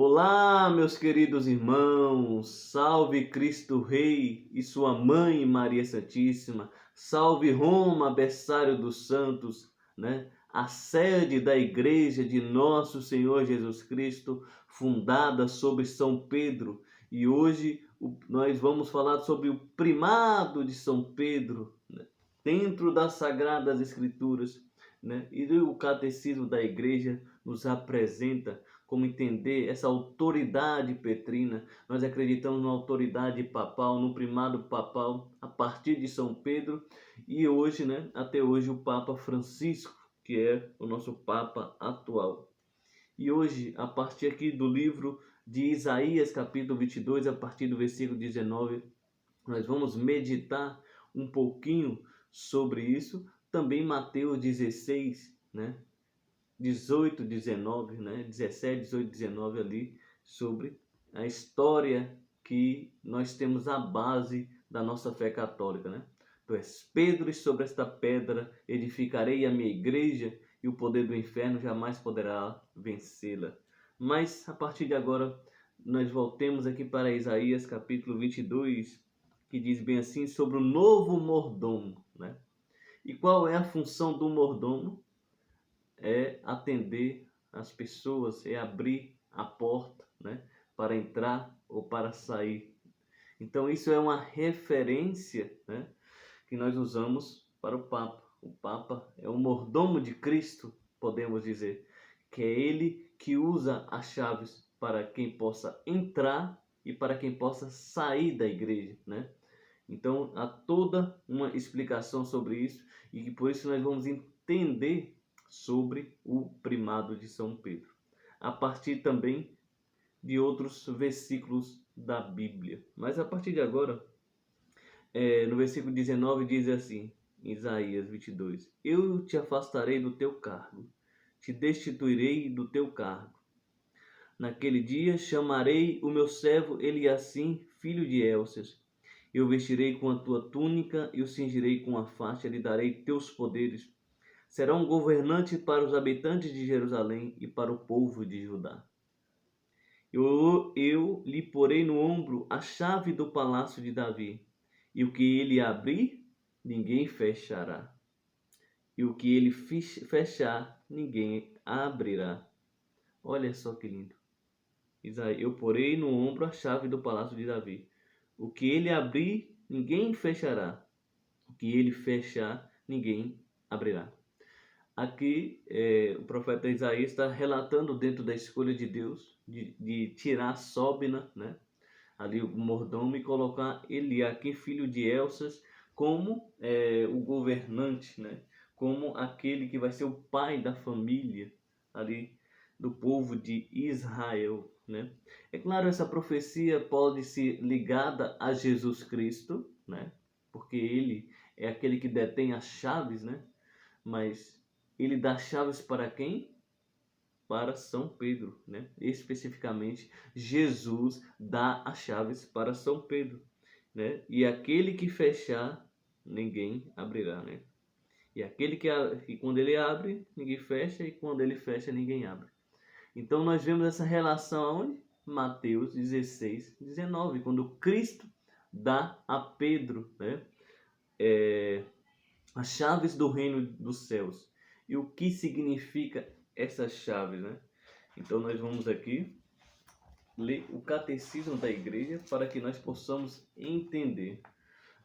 Olá, meus queridos irmãos, salve Cristo Rei e sua mãe Maria Santíssima, salve Roma, berçário dos santos, né? A sede da Igreja de Nosso Senhor Jesus Cristo, fundada sobre São Pedro. E hoje nós vamos falar sobre o primado de São Pedro, né? Dentro das Sagradas Escrituras, né? E o Catecismo da Igreja nos apresenta como entender essa autoridade petrina. Nós acreditamos na autoridade papal, no primado papal, a partir de São Pedro e hoje, né, até hoje, o Papa Francisco, que é o nosso Papa atual. E hoje, a partir aqui do livro de Isaías, capítulo 22, a partir do versículo 19, nós vamos meditar um pouquinho sobre isso. Também Mateus 16, né? 18, 19, né? 17, 18, 19 ali, sobre a história que nós temos a base da nossa fé católica, né? Tu és Pedro, e sobre esta pedra edificarei a minha igreja, e o poder do inferno jamais poderá vencê-la. Mas, a partir de agora, nós voltemos aqui para Isaías, capítulo 22, que diz bem assim, sobre o novo mordomo, né? E qual é a função do mordomo? É atender as pessoas, é abrir a porta, né, para entrar ou para sair. Então isso é uma referência, né, que nós usamos para o Papa. O Papa é o mordomo de Cristo, podemos dizer, que é ele que usa as chaves para quem possa entrar e para quem possa sair da igreja, né? Então há toda uma explicação sobre isso e por isso nós vamos entender sobre o primado de São Pedro, a partir também de outros versículos da Bíblia. Mas a partir de agora, no versículo 19 diz assim, Isaías 22, eu te afastarei do teu cargo, te destituirei do teu cargo. Naquele dia chamarei o meu servo Eliassim, filho de Elcias. Eu vestirei com a tua túnica e o cingirei com a faixa, lhe darei teus poderes. Será um governante para os habitantes de Jerusalém e para o povo de Judá. Eu lhe porei no ombro a chave do palácio de Davi, e o que ele abrir, ninguém fechará. E o que ele fechar, ninguém abrirá. Olha só que lindo. Isaías, eu porei no ombro a chave do palácio de Davi. O que ele abrir, ninguém fechará. O que ele fechar, ninguém abrirá. Aqui o profeta Isaías está relatando dentro da escolha de Deus de tirar Sobna, né? Ali o mordomo, e colocar Eliaquim, filho de Elças, como o governante, né? Como aquele que vai ser o pai da família ali do povo de Israel, né? É claro, essa profecia pode ser ligada a Jesus Cristo, né? Porque ele é aquele que detém as chaves, né? Mas ele dá chaves para quem? Para São Pedro, né? Especificamente, Jesus dá as chaves para São Pedro, né? E aquele que fechar, ninguém abrirá, né? E aquele que quando ele abre, ninguém fecha, e quando ele fecha, ninguém abre. Então nós vemos essa relação onde? Mateus 16, 19, quando Cristo dá a Pedro, né? As chaves do reino dos céus. E o que significa essas chaves, né? Então nós vamos aqui ler o Catecismo da Igreja para que nós possamos entender.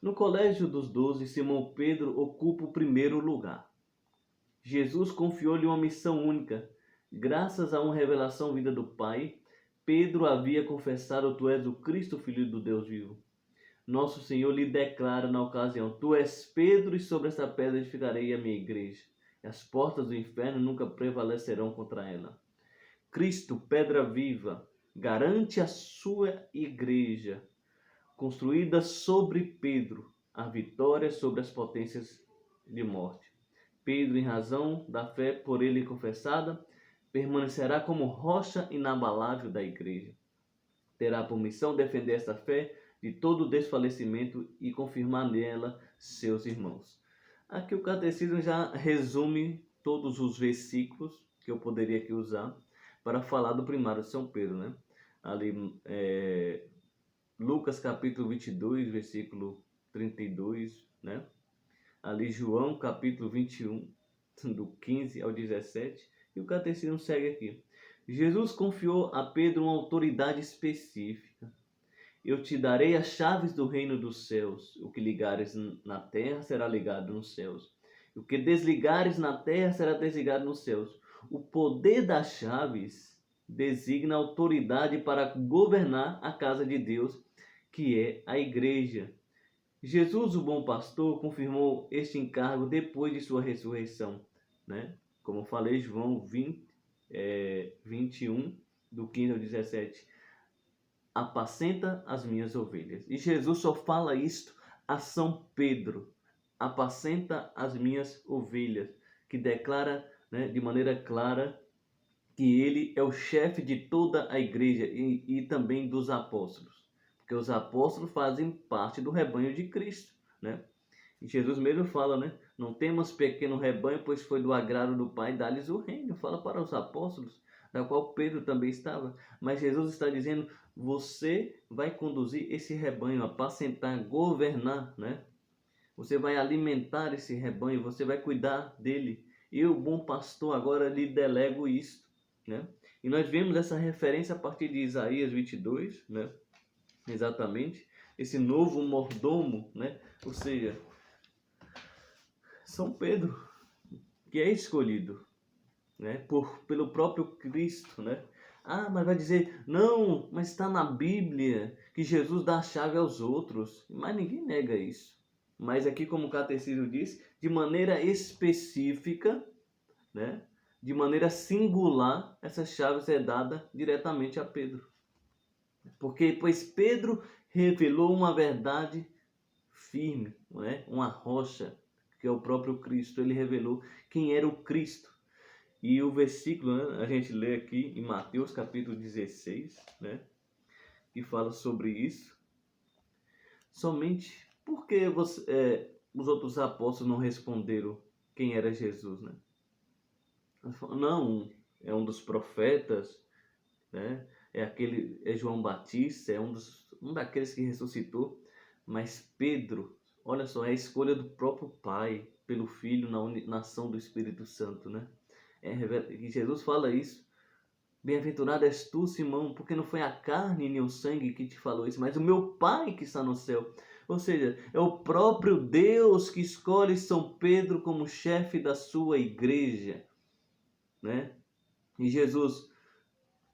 No Colégio dos 12, Simão Pedro ocupa o primeiro lugar. Jesus confiou-lhe uma missão única. Graças a uma revelação vinda do Pai, Pedro havia confessado: Tu és o Cristo, Filho do Deus vivo. Nosso Senhor lhe declara na ocasião: Tu és Pedro, e sobre esta pedra edificarei a minha igreja, e as portas do inferno nunca prevalecerão contra ela. Cristo, pedra viva, garante a sua igreja, construída sobre Pedro, a vitória sobre as potências de morte. Pedro, em razão da fé por ele confessada, permanecerá como rocha inabalável da igreja. Terá por missão defender esta fé de todo desfalecimento e confirmar nela seus irmãos. Aqui o catecismo já resume todos os versículos que eu poderia aqui usar, para falar do primário de São Pedro, né? Ali, Lucas capítulo 22, versículo 32, né? Ali João capítulo 21, do 15 ao 17, e o catecismo segue aqui. Jesus confiou a Pedro uma autoridade específica. Eu te darei as chaves do reino dos céus. O que ligares na terra será ligado nos céus. O que desligares na terra será desligado nos céus. O poder das chaves designa autoridade para governar a casa de Deus, que é a igreja. Jesus, o bom pastor, confirmou este encargo depois de sua ressurreição, né? Como falei, João 21, do 15 ao 17. Apacenta as minhas ovelhas. E Jesus só fala isto a São Pedro. Apacenta as minhas ovelhas. Que declara, né, de maneira clara que ele é o chefe de toda a igreja e também dos apóstolos. Porque os apóstolos fazem parte do rebanho de Cristo, né? E Jesus mesmo fala, né? Não temos pequeno rebanho, pois foi do agrado do Pai dar-lhes o reino. Fala para os apóstolos, da qual Pedro também estava. Mas Jesus está dizendo, você vai conduzir esse rebanho, apacentar, governar, né? Você vai alimentar esse rebanho, você vai cuidar dele. Eu, bom pastor, agora lhe delego isto, né? E nós vemos essa referência a partir de Isaías 22, né? Exatamente. Esse novo mordomo, né? Ou seja, São Pedro, que é escolhido, né? Pelo próprio Cristo, né? Ah, mas vai dizer, não, mas está na Bíblia que Jesus dá a chave aos outros. Mas ninguém nega isso. Mas aqui, como o catecismo diz, de maneira específica, né? De maneira singular, essa chave é dada diretamente a Pedro. Pois Pedro revelou uma verdade firme, não é? Uma rocha, que é o próprio Cristo. Ele revelou quem era o Cristo. E o versículo, né, a gente lê aqui em Mateus capítulo 16, né, que fala sobre isso. Somente porque os outros apóstolos não responderam quem era Jesus, né? Não, é um dos profetas, né? É João Batista, é um daqueles que ressuscitou. Mas Pedro, olha só, é a escolha do próprio Pai pelo Filho na ação do Espírito Santo, né? E Jesus fala isso. Bem-aventurado és tu, Simão, porque não foi a carne nem o sangue que te falou isso, mas o meu Pai que está no céu. Ou seja, é o próprio Deus que escolhe São Pedro como chefe da sua igreja, né? E Jesus,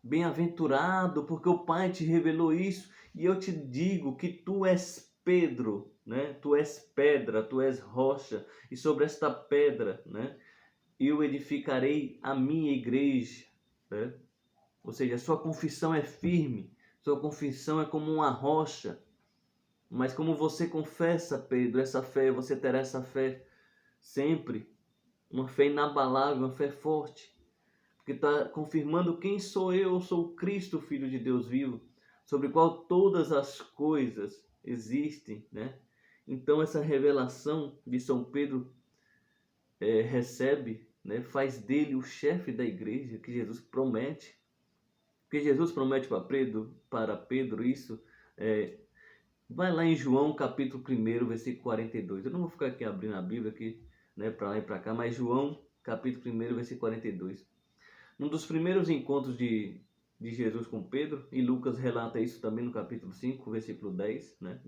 bem-aventurado, porque o Pai te revelou isso, e eu te digo que tu és Pedro, né? Tu és pedra, tu és rocha, e sobre esta pedra, né, eu edificarei a minha igreja, né? Ou seja, a sua confissão é firme, sua confissão é como uma rocha. Mas como você confessa, Pedro, essa fé, você terá essa fé sempre. Uma fé inabalável, uma fé forte. Porque está confirmando quem sou eu sou Cristo, Filho de Deus vivo, sobre o qual todas as coisas existem, né? Então essa revelação de São Pedro recebe, né, faz dele o chefe da igreja que Jesus promete. Porque Jesus promete para Pedro isso. Vai lá em João capítulo 1, versículo 42. Eu não vou ficar aqui abrindo a Bíblia aqui, né, para lá e para cá, mas João capítulo 1, versículo 42. Um dos primeiros encontros de Jesus com Pedro, e Lucas relata isso também no capítulo 5, versículo 10, né?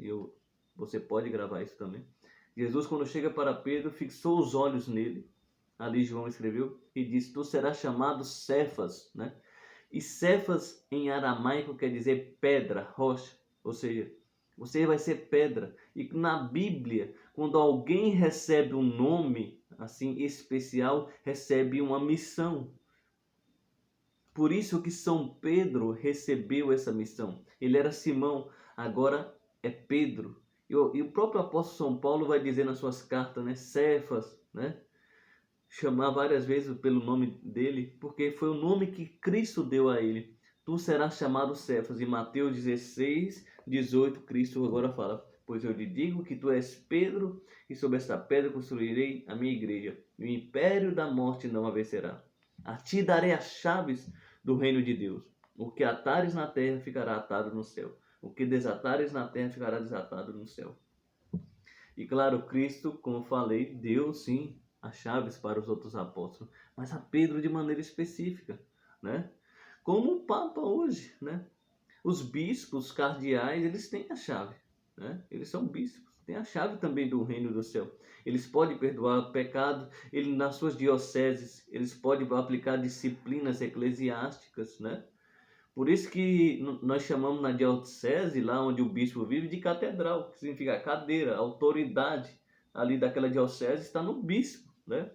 Você pode gravar isso também. Jesus, quando chega para Pedro, fixou os olhos nele. Ali João escreveu e disse: tu serás chamado Cefas, né? E Cefas em aramaico quer dizer pedra, rocha. Ou seja, você vai ser pedra. E na Bíblia, quando alguém recebe um nome assim especial, recebe uma missão. Por isso que São Pedro recebeu essa missão. Ele era Simão, agora é Pedro. E o próprio apóstolo São Paulo vai dizer nas suas cartas, né? Cefas, né? Chamar várias vezes pelo nome dele, porque foi o nome que Cristo deu a ele. Tu serás chamado Cefas. Em Mateus 16, 18, Cristo agora fala: pois eu lhe digo que tu és Pedro, e sobre esta pedra construirei a minha igreja, e o império da morte não a vencerá. A ti darei as chaves do reino de Deus. O que atares na terra ficará atado no céu. O que desatares na terra ficará desatado no céu. E claro, Cristo, como falei, deu sim as chaves para os outros apóstolos, mas a Pedro de maneira específica, né? Como o Papa hoje, né? Os bispos cardeais, eles têm a chave, né? Eles são bispos, têm a chave também do reino do céu. Eles podem perdoar o pecado, nas suas dioceses, eles podem aplicar disciplinas eclesiásticas, né? Por isso que nós chamamos na diocese, lá onde o bispo vive, de catedral, que significa cadeira, autoridade ali daquela diocese está no bispo, né?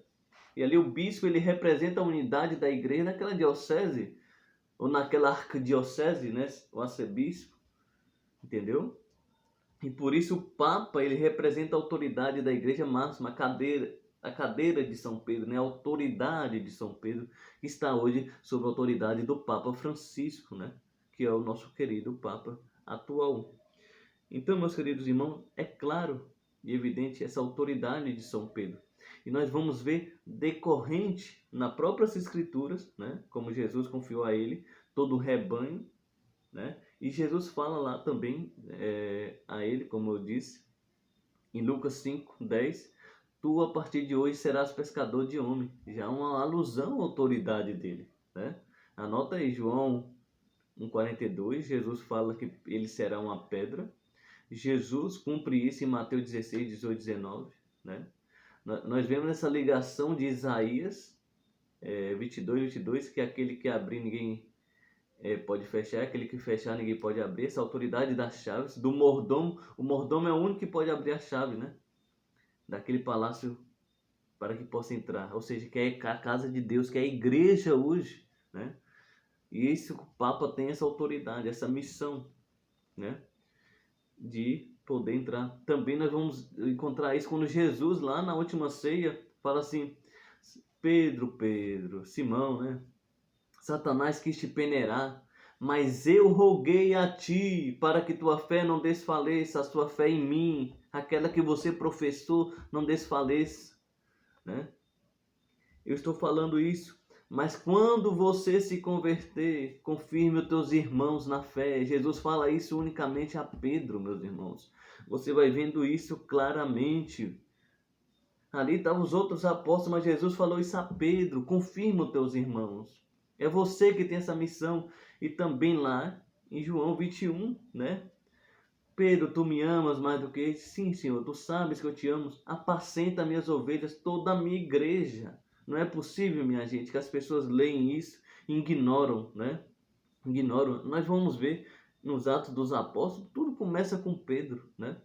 E ali o bispo, ele representa a unidade da igreja naquela diocese, ou naquela arquidiocese, né? O arcebispo, entendeu? E por isso o Papa, ele representa a autoridade da igreja máxima, a cadeira de São Pedro, né? A autoridade de São Pedro, que está hoje sob a autoridade do Papa Francisco, né? Que é o nosso querido Papa atual. Então, meus queridos irmãos, é claro e evidente essa autoridade de São Pedro. E nós vamos ver decorrente nas próprias Escrituras, né? Como Jesus confiou a ele todo o rebanho, né? E Jesus fala lá também a ele, como eu disse, em Lucas 5:10, tu a partir de hoje serás pescador de homem. Já uma alusão à autoridade dele, né? Anota aí, João 1:42, Jesus fala que ele será uma pedra. Jesus cumpre isso em Mateus 16:18, 19, né? Nós vemos essa ligação de Isaías 22, que é aquele que abrir ninguém pode fechar, aquele que fechar ninguém pode abrir, essa autoridade das chaves, do mordomo. O mordomo é o único que pode abrir a chave, né? Daquele palácio para que possa entrar, ou seja, que é a casa de Deus, que é a igreja hoje, né? E isso, o Papa tem essa autoridade, essa missão, né? De poder entrar. Também nós vamos encontrar isso quando Jesus, lá na última ceia, fala assim: Pedro, Simão, né? Satanás quis te peneirar, mas eu roguei a ti para que tua fé não desfaleça, a sua fé em mim, aquela que você professou, não desfaleça, né? Eu estou falando isso, mas quando você se converter, confirme os teus irmãos na fé. Jesus fala isso unicamente a Pedro, meus irmãos. Você vai vendo isso claramente. Ali estavam os outros apóstolos, mas Jesus falou isso a Pedro: confirma os teus irmãos. É você que tem essa missão. E também lá em João 21, né? Pedro, tu me amas mais do que isso? Sim, Senhor, tu sabes que eu te amo. Apacenta minhas ovelhas, toda a minha igreja. Não é possível, minha gente, que as pessoas leem isso e ignoram, né? Ignoram. Nós vamos ver nos Atos dos Apóstolos, tudo começa com Pedro, né?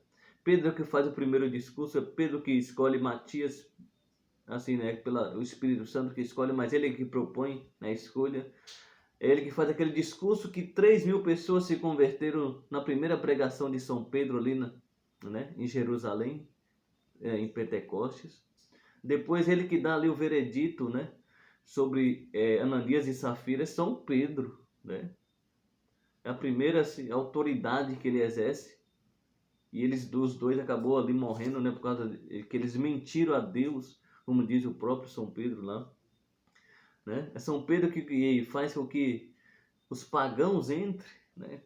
Pedro é que faz o primeiro discurso, é Pedro que escolhe Matias, assim, né, pelo Espírito Santo que escolhe, mas ele é que propõe na escolha. É ele que faz aquele discurso que 3.000 pessoas se converteram na primeira pregação de São Pedro ali né, em Jerusalém, em Pentecostes. Depois ele que dá ali o veredito, né, sobre Ananias e Safira, São Pedro, né? É a primeira assim, autoridade que ele exerce. E os dois acabou ali morrendo, né, por causa de que eles mentiram a Deus, como diz o próprio São Pedro lá, né? É São Pedro que faz com que os pagãos entrem, né?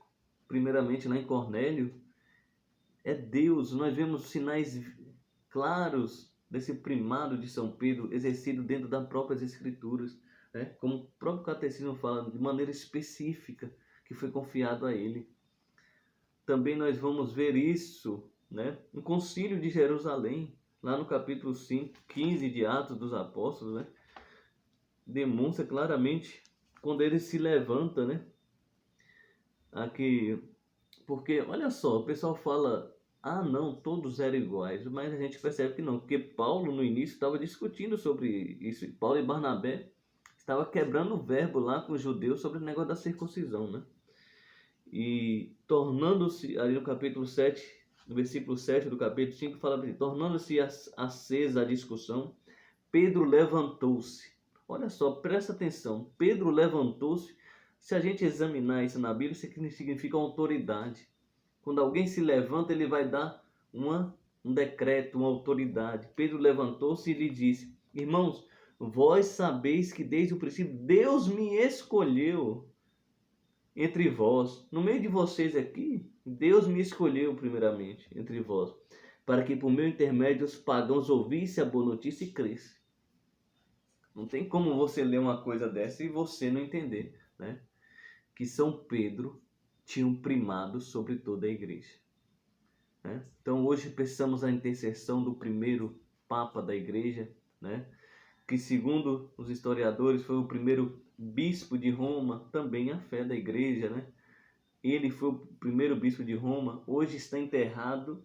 Primeiramente lá em Cornélio. É Deus. Nós vemos sinais claros desse primado de São Pedro exercido dentro das próprias Escrituras, né? Como o próprio Catecismo fala, de maneira específica, que foi confiado a ele. Também nós vamos ver isso, né, no Concílio de Jerusalém, lá no capítulo 15 de Atos dos Apóstolos, né, demonstra claramente quando ele se levanta, né, aqui, porque olha só, o pessoal fala, ah não, todos eram iguais, mas a gente percebe que não, porque Paulo no início estava discutindo sobre isso, Paulo e Barnabé estavam quebrando o verbo lá com os judeus sobre o negócio da circuncisão, né? E tornando-se, ali no capítulo 7, no versículo 7 do capítulo 5, fala assim, tornando-se acesa a discussão, Pedro levantou-se. Olha só, presta atenção, Pedro levantou-se. Se a gente examinar isso na Bíblia, isso significa autoridade. Quando alguém se levanta, ele vai dar um decreto, uma autoridade. Pedro levantou-se e lhe disse, irmãos, Vós sabeis que desde o princípio Deus me escolheu entre vós, no meio de vocês aqui, Deus me escolheu primeiramente entre vós, para que por meu intermédio os pagãos ouvissem a boa notícia e crescem. Não tem como você ler uma coisa dessa e você não entender, né? Que São Pedro tinha um primado sobre toda a igreja, né? Então hoje precisamos da intercessão do primeiro Papa da igreja, né? Que segundo os historiadores foi o primeiro bispo de Roma, também a fé da igreja, né? Ele foi o primeiro bispo de Roma, hoje está enterrado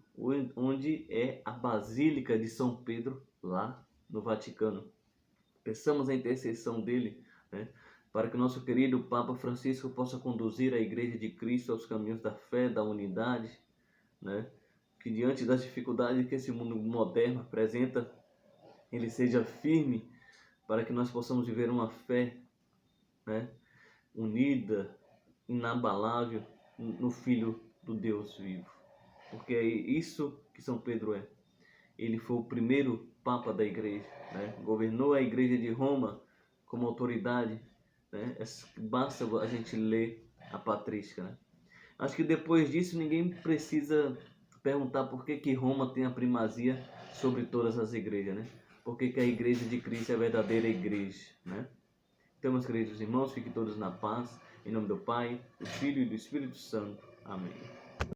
onde é a Basílica de São Pedro, lá no Vaticano. Peçamos a intercessão dele, né, para que o nosso querido Papa Francisco possa conduzir a Igreja de Cristo aos caminhos da fé, da unidade, né, que diante das dificuldades que esse mundo moderno apresenta, ele seja firme para que nós possamos viver uma fé, né, unida, inabalável no Filho do Deus vivo. Porque é isso que São Pedro é. Ele foi o primeiro Papa da Igreja, né? Governou a Igreja de Roma como autoridade, né? Basta a gente ler a patrística, né? Acho que depois disso ninguém precisa perguntar por que Roma tem a primazia sobre todas as igrejas, né? Por que a Igreja de Cristo é a verdadeira igreja, né? Então, meus queridos irmãos, fiquem todos na paz, em nome do Pai, do Filho e do Espírito Santo. Amém.